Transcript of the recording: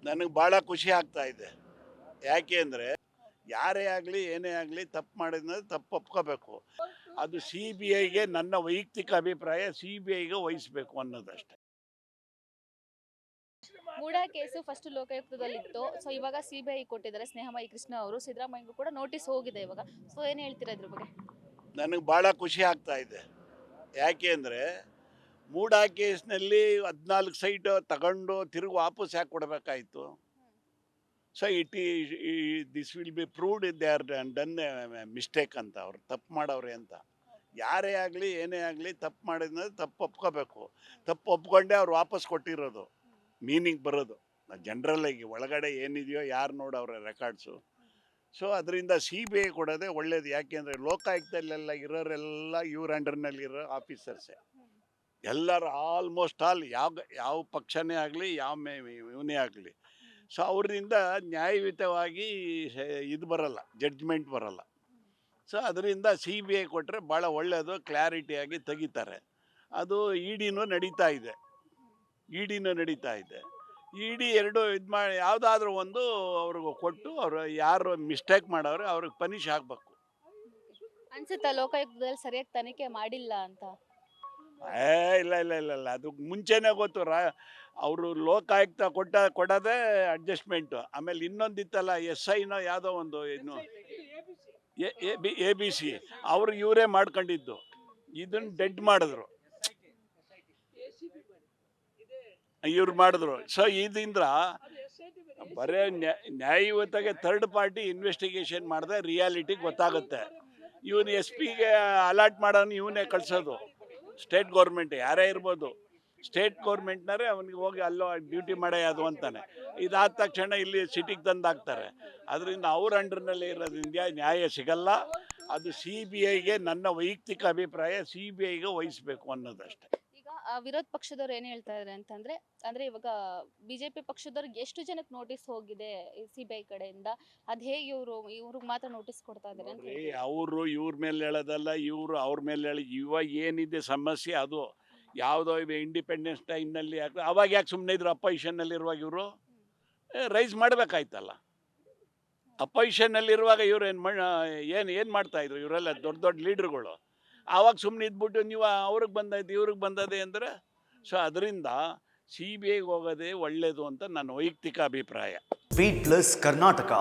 ನನಗೆ ಭಾಳ ಖುಷಿ ಆಗ್ತಾ ಇದೆ. ಯಾಕೆ ಅಂದರೆ ಯಾರೇ ಆಗಲಿ ಏನೇ ಆಗಲಿ ತಪ್ಪು ಮಾಡಿದ್ರೆ ತಪ್ಪು ಒಪ್ಕೋಬೇಕು. ಅದು CBIಗೆ ನನ್ನ ವೈಯಕ್ತಿಕ ಅಭಿಪ್ರಾಯ CBIಗೆ ವಹಿಸಬೇಕು ಅನ್ನೋದಷ್ಟೇ. ಮೂಡಾ ಕೇಸು ಫಸ್ಟ್ ಲೋಕಾಯುಕ್ತದಲ್ಲಿತ್ತು. ಸೊ ಇವಾಗ ಸಿಬಿಐ ಕೊಟ್ಟಿದ್ದಾರೆ. ಸ್ನೇಹಮಯಿ ಕೃಷ್ಣ ಅವರು ಸಿದ್ದರಾಮಯ್ಯಗೂ ಕೂಡ ನೋಟಿಸ್ ಹೋಗಿದೆ ಇವಾಗ. ಸೊ ಏನು ಹೇಳ್ತೀರಾ ಇದ್ರ ಬಗ್ಗೆ? ನನಗೆ ಭಾಳ ಖುಷಿ ಆಗ್ತಾ ಇದೆ. ಯಾಕೆ ಅಂದರೆ ಮೂಡಾ ಕೇಸ್ನಲ್ಲಿ 14 ಸೈಟ್ ತಗೊಂಡು ತಿರುಗಿ ವಾಪಸ್ ಯಾಕೆ ಕೊಡಬೇಕಾಯಿತು? So this will be proved they are done mistake ಅಂತ, ಅವ್ರು ತಪ್ಪು ಮಾಡವ್ರೆ ಅಂತ. ಯಾರೇ ಆಗಲಿ ಏನೇ ಆಗಲಿ ತಪ್ಪು ಮಾಡಿದ್ರೆ ತಪ್ಪು ಒಪ್ಕೋಬೇಕು. ತಪ್ಪು ಒಪ್ಕೊಂಡೇ ಅವ್ರು ವಾಪಸ್ ಕೊಟ್ಟಿರೋದು ಮೀನಿಂಗ್ ಬರೋದು. ಜನರಲ್ಲಾಗಿ ಒಳಗಡೆ ಏನಿದೆಯೋ ಯಾರು ನೋಡವ್ರೆ ರೆಕಾರ್ಡ್ಸು. ಸೊ ಅದರಿಂದ CBI ಕೊಡೋದೇ ಒಳ್ಳೇದು. ಯಾಕೆಂದರೆ ಲೋಕಾಯುಕ್ತಲ್ಲೆಲ್ಲ ಇರೋರೆಲ್ಲ ಇವ್ರ ಅಂಡರ್ನಲ್ಲಿರೋ ಆಫೀಸರ್ಸೇ ಎಲ್ಲರೂ, ಆಲ್ಮೋಸ್ಟ್ ಆಲ್ ಯಾವ ಪಕ್ಷನೇ ಆಗಲಿ ಇವನೇ ಆಗಲಿ. ಸೊ ಅವರಿಂದ ನ್ಯಾಯಯುತವಾಗಿ ಇದು ಬರಲ್ಲ, ಜಡ್ಜ್ಮೆಂಟ್ ಬರಲ್ಲ. ಸೊ ಅದರಿಂದ CBI ಕೊಟ್ಟರೆ ಭಾಳ ಒಳ್ಳೆಯದು, ಕ್ಲಾರಿಟಿಯಾಗಿ ತೆಗಿತಾರೆ. ಅದು ಇಡಿನೂ ನಡೀತಾ ಇದೆ. ಎರಡು ಇದು ಮಾಡಿ ಯಾವುದಾದ್ರೂ ಒಂದು ಅವ್ರಿಗೆ ಕೊಟ್ಟು ಅವರು ಯಾರು ಮಿಸ್ಟೇಕ್ ಮಾಡವ್ರೆ ಅವ್ರಿಗೆ ಪನಿಷ್ ಆಗಬೇಕು. ಅನ್ಸುತ್ತಾ ಲೋಕಾಯುಕ್ತದಲ್ಲಿ ಸರಿಯಾಗಿ ತನಿಖೆ ಮಾಡಿಲ್ಲ ಅಂತ? ಇಲ್ಲ, ಅದು ಮುಂಚೆನೇ ಗೊತ್ತು. ಅವರು ಲೋಕಾಯುಕ್ತ ಕೊಡೋದೇ ಅಡ್ಜಸ್ಟ್ಮೆಂಟು. ಆಮೇಲೆ ಇನ್ನೊಂದಿತ್ತಲ್ಲ, SIನೋ ಯಾವುದೋ ಒಂದು ಇನ್ನು ABC ಅವರು ಇವರೇ ಮಾಡ್ಕೊಂಡಿದ್ದು. ಇದನ್ನು ಡೆಡ್ ಮಾಡಿದ್ರು, ಇವ್ರು ಮಾಡಿದ್ರು. ಸೊ ಇದರಿಂದ ಬರೇ ನ್ಯಾಯಯುತಗೆ ಥರ್ಡ್ ಪಾರ್ಟಿ ಇನ್ವೆಸ್ಟಿಗೇಷನ್ ಮಾಡಿದ್ರೆ ರಿಯಾಲಿಟಿ ಗೊತ್ತಾಗುತ್ತೆ. ಇವನು SP ಗೆ ಅಲಾಟ್ ಮಾಡೋನು ಇವನೇ ಕಳಿಸೋದು. ಸ್ಟೇಟ್ ಗೌರ್ಮೆಂಟ್ ಯಾರೇ ಇರ್ಬೋದು, ಸ್ಟೇಟ್ ಗೌರ್ಮೆಂಟ್ನವರೇ ಅವನಿಗೆ ಹೋಗಿ ಅಲ್ಲೋ ಡ್ಯೂಟಿ ಮಾಡೇ ಅದು ಅಂತಾನೆ. ಇದಾದ ತಕ್ಷಣ ಇಲ್ಲಿ ಸಿಟಿಗೆ ತಂದು ಹಾಕ್ತಾರೆ. ಅದರಿಂದ ಅವ್ರ ಅಂಡರ್ನಲ್ಲಿ ಇರೋದ್ರಿಂದ ನ್ಯಾಯ ಸಿಗಲ್ಲ. ಅದು CBIಗೆ ನನ್ನ ವೈಯಕ್ತಿಕ ಅಭಿಪ್ರಾಯ CBIಗೆ ವಹಿಸಬೇಕು ಅನ್ನೋದಷ್ಟೇ. ಈಗ ವಿರೋಧ ಪಕ್ಷದವ್ರು ಏನು ಹೇಳ್ತಾ ಇದ್ದಾರೆ ಅಂದ್ರೆ ಇವಾಗ ಬಿಜೆಪಿ ಪಕ್ಷದವ್ರಿಗೆ ಎಷ್ಟು ಜನಕ್ಕೆ ನೋಟಿಸ್ ಹೋಗಿದೆ ಸಿಬಿಐ ಕಡೆಯಿಂದ? ಅದ್ ಹೇಗೆ ಇವ್ರಿಗೆ ಮಾತ್ರ ನೋಟಿಸ್ ಕೊಡ್ತಾ ಇದ್ದಾರೆ ಅಂತ? ಅವರು ಇವ್ರ ಮೇಲೆ ಹೇಳೋದಲ್ಲ, ಇವರು ಅವ್ರ ಮೇಲೆ ಹೇಳಿ. ಇವಾಗ ಏನಿದೆ ಸಮಸ್ಯೆ ಅದು ಯಾವುದೋ ಇಂಡಿಪೆಂಡೆನ್ಸ್ ಟೈಮ್ನಲ್ಲಿ ಅವಾಗ ಯಾಕೆ ಸುಮ್ಮನೆ ಇದ್ರು? ಅಪೋಸಿಷನ್ನಲ್ಲಿರುವಾಗ ಇವರು ರೈಸ್ ಮಾಡಬೇಕಾಯ್ತಲ್ಲ. ಅಪೋಸಿಷನ್ನಲ್ಲಿರುವಾಗ ಇವ್ರು ಏನು ಮಾಡ್ತಾಯಿದ್ರು? ಇವರೆಲ್ಲ ದೊಡ್ಡ ದೊಡ್ಡ ಲೀಡ್ರುಗಳು. ಆವಾಗ ಸುಮ್ಮನೆ ಇದ್ಬಿಟ್ಟು ನೀವು ಅವ್ರಿಗೆ ಬಂದೈತೆ ಇವ್ರಿಗೆ ಬಂದದೆ ಅಂದರೆ, ಸೊ ಅದರಿಂದ CBIಗೆ ಹೋಗೋದೇ ಒಳ್ಳೆಯದು ಅಂತ ನನ್ನ ವೈಯಕ್ತಿಕ ಅಭಿಪ್ರಾಯ. Beat plus Karnataka.